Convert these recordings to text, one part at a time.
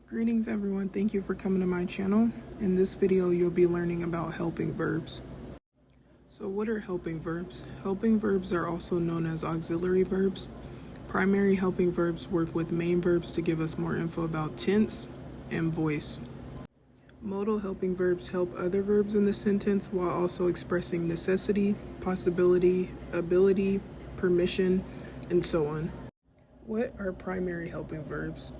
Greetings everyone, thank you for coming to my channel. In this video you'll be learning about helping verbs. So what are helping verbs? Helping verbs are also known as auxiliary verbs. Primary helping verbs work with main verbs to give us more info about tense and voice. Modal helping verbs help other verbs in the sentence while also expressing necessity, possibility, ability, permission, and so on. What are primary helping verbs?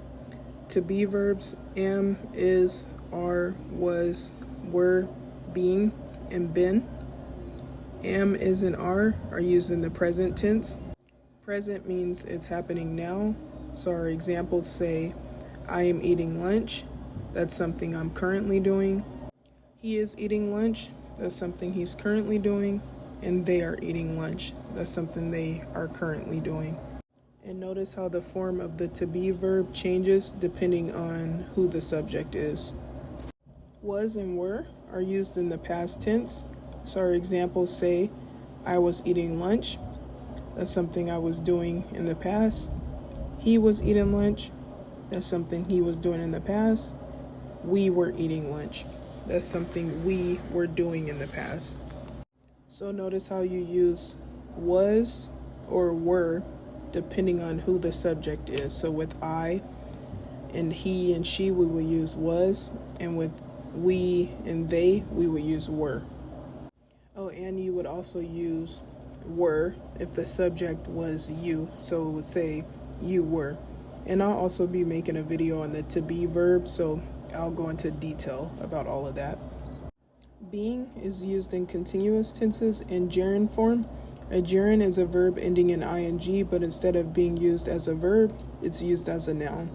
To be verbs, am, is, are, was, were, being, and been. Am, is, and are used in the present tense. Present means it's happening now. So our examples say, I am eating lunch. That's something I'm currently doing. He is eating lunch. That's something he's currently doing. And they are eating lunch. That's something they are currently doing. And notice how the form of the to be verb changes depending on who the subject is. Was and were are used in the past tense. So our examples say, I was eating lunch. That's something I was doing in the past. He was eating lunch. That's something he was doing in the past. We were eating lunch. That's something we were doing in the past. So notice how you use was or were depending on who the subject is. So with I and he and she, we will use was, and with we and they, we would use were. Oh, and you would also use were if the subject was you, so it would say you were. And I'll also be making a video on the to be verb, so I'll go into detail about all of that. Being is used in continuous tenses in gerund form. A gerund is a verb ending in ing, but instead of being used as a verb, it's used as a noun.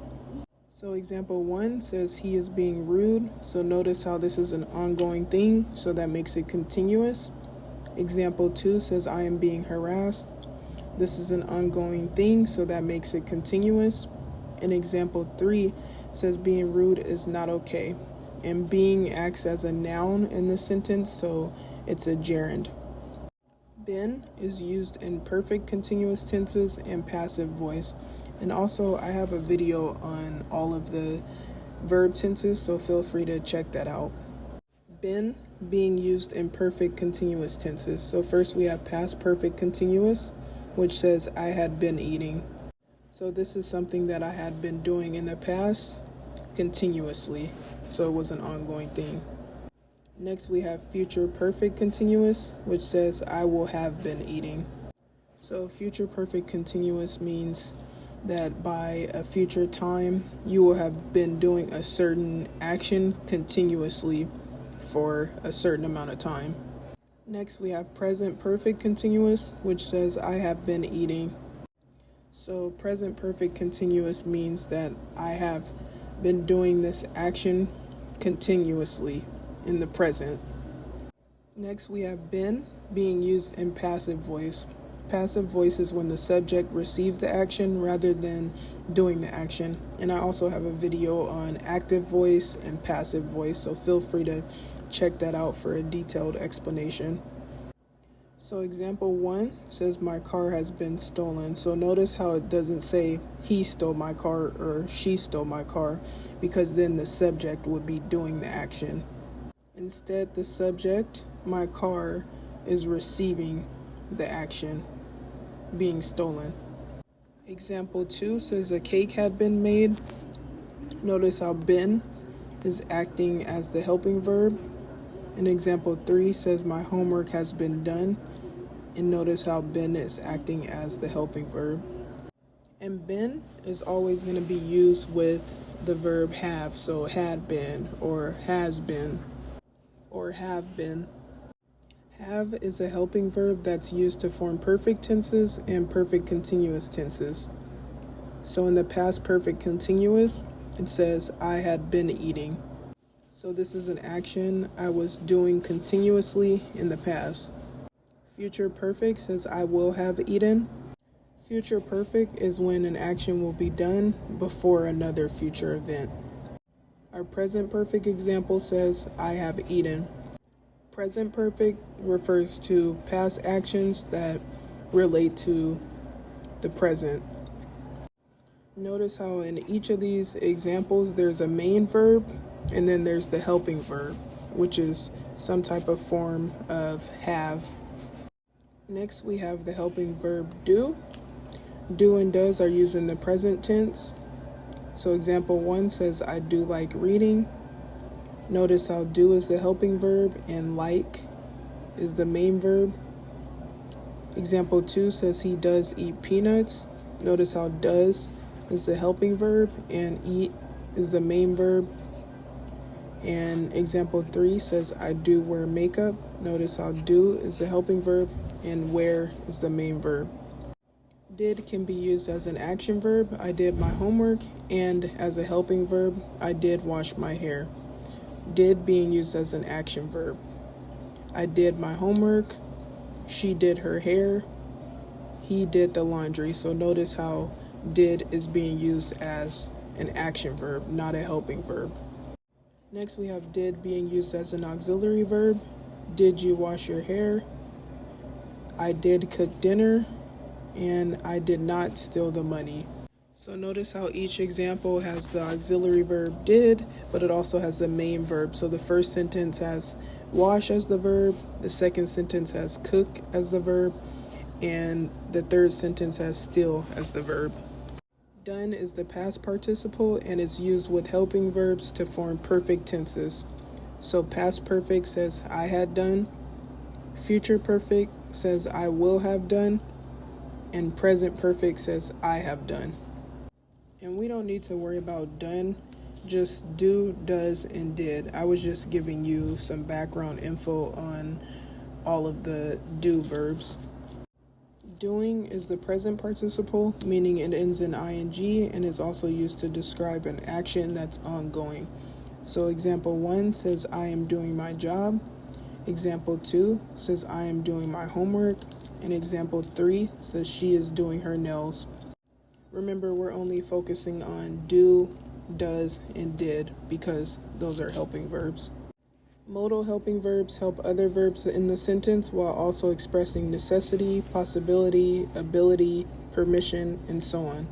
So example 1 says he is being rude. So notice how this is an ongoing thing, so that makes it continuous. Example 2 says I am being harassed. This is an ongoing thing, so that makes it continuous. And example 3 says being rude is not okay. And being acts as a noun in this sentence, so it's a gerund. Been is used in perfect continuous tenses and passive voice. And also I have a video on all of the verb tenses, so feel free to check that out. Been being used in perfect continuous tenses. So first we have past perfect continuous, which says I had been eating. So this is something that I had been doing in the past continuously. So it was an ongoing thing. Next we have future perfect continuous, which says I will have been eating. So future perfect continuous means that by a future time you will have been doing a certain action continuously for a certain amount of time. Next we have present perfect continuous, which says I have been eating. So present perfect continuous means that I have been doing this action continuously in the present. Next we have been being used in passive voice. Passive voice is when the subject receives the action rather than doing the action. And I also have a video on active voice and passive voice, so feel free to check that out for a detailed explanation. So example 1 says my car has been stolen. So notice how it doesn't say he stole my car or she stole my car, because then the subject would be doing the action. Instead, the subject, my car, is receiving the action, being stolen. Example 2 says a cake had been made. Notice how been is acting as the helping verb. And example 3 says my homework has been done. And notice how been is acting as the helping verb. And been is always going to be used with the verb have, so had been or has been or have been. Have is a helping verb that's used to form perfect tenses and perfect continuous tenses. So in the past perfect continuous, it says I had been eating. So this is an action I was doing continuously in the past. Future perfect says I will have eaten. Future perfect is when an action will be done before another future event. Our present perfect example says I have eaten. Present perfect refers to past actions that relate to the present. Notice how in each of these examples there's a main verb and then there's the helping verb, which is some type of form of have. Next we have the helping verb do. Do and does are used in the present tense. So example 1 says, I do like reading. Notice how do is the helping verb and like is the main verb. Example 2 says he does eat peanuts. Notice how does is the helping verb and eat is the main verb. And example 3 says I do wear makeup. Notice how do is the helping verb and wear is the main verb. Did can be used as an action verb, I did my homework, and as a helping verb, I did wash my hair. Did being used as an action verb. I did my homework, she did her hair, he did the laundry. So notice how did is being used as an action verb, not a helping verb. Next we have did being used as an auxiliary verb. Did you wash your hair? I did cook dinner, and I did not steal the money. So notice how each example has the auxiliary verb did, but it also has the main verb. So the first sentence has wash as the verb, the second sentence has cook as the verb, and the third sentence has steal as the verb. Done is the past participle and is used with helping verbs to form perfect tenses. So past perfect says I had done, future perfect says I will have done, and present perfect says I have done. And we don't need to worry about done, just do, does, and did. I was just giving you some background info on all of the do verbs. Doing is the present participle, meaning it ends in ing and is also used to describe an action that's ongoing. So example 1 says I am doing my job. Example 2 says I am doing my homework. And example 3 says she is doing her nails. Remember, we're only focusing on do, does, and did because those are helping verbs. Modal helping verbs help other verbs in the sentence while also expressing necessity, possibility, ability, permission, and so on.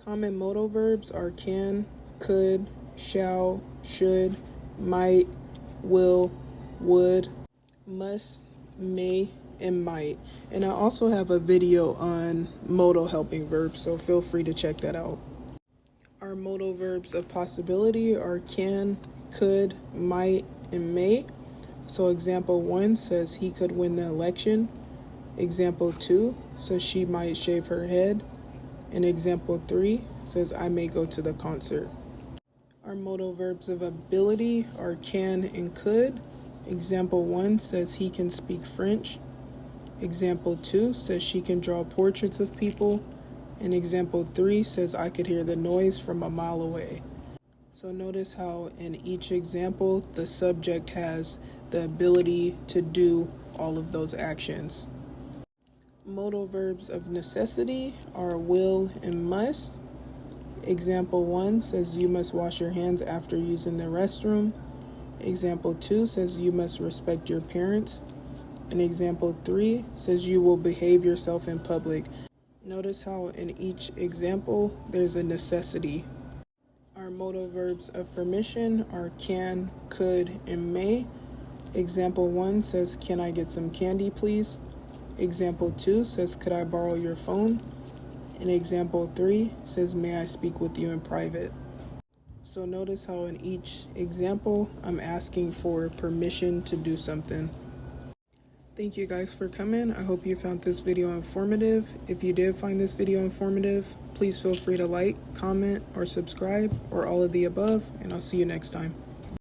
Common modal verbs are can, could, shall, should, might, will, would, must, may, and might. And I also have a video on modal helping verbs, so feel free to check that out. Our modal verbs of possibility are can, could, might, and may. So example 1 says he could win the election. Example 2 says she might shave her head. And example 3 says I may go to the concert. Our modal verbs of ability are can and could. Example 1 says he can speak French. Example 2 says she can draw portraits of people. And example 3 says I could hear the noise from a mile away. So notice how in each example the subject has the ability to do all of those actions. Modal verbs of necessity are will and must. Example 1 says you must wash your hands after using the restroom. Example 2 says you must respect your parents. And example 3 says you will behave yourself in public. Notice how in each example there's a necessity. Our modal verbs of permission are can, could, and may. Example 1 says, can I get some candy, please? Example 2 says, could I borrow your phone? And example 3 says, may I speak with you in private? So notice how in each example, I'm asking for permission to do something. Thank you guys for coming. I hope you found this video informative. If you did find this video informative, please feel free to like, comment, or subscribe, or all of the above, and I'll see you next time.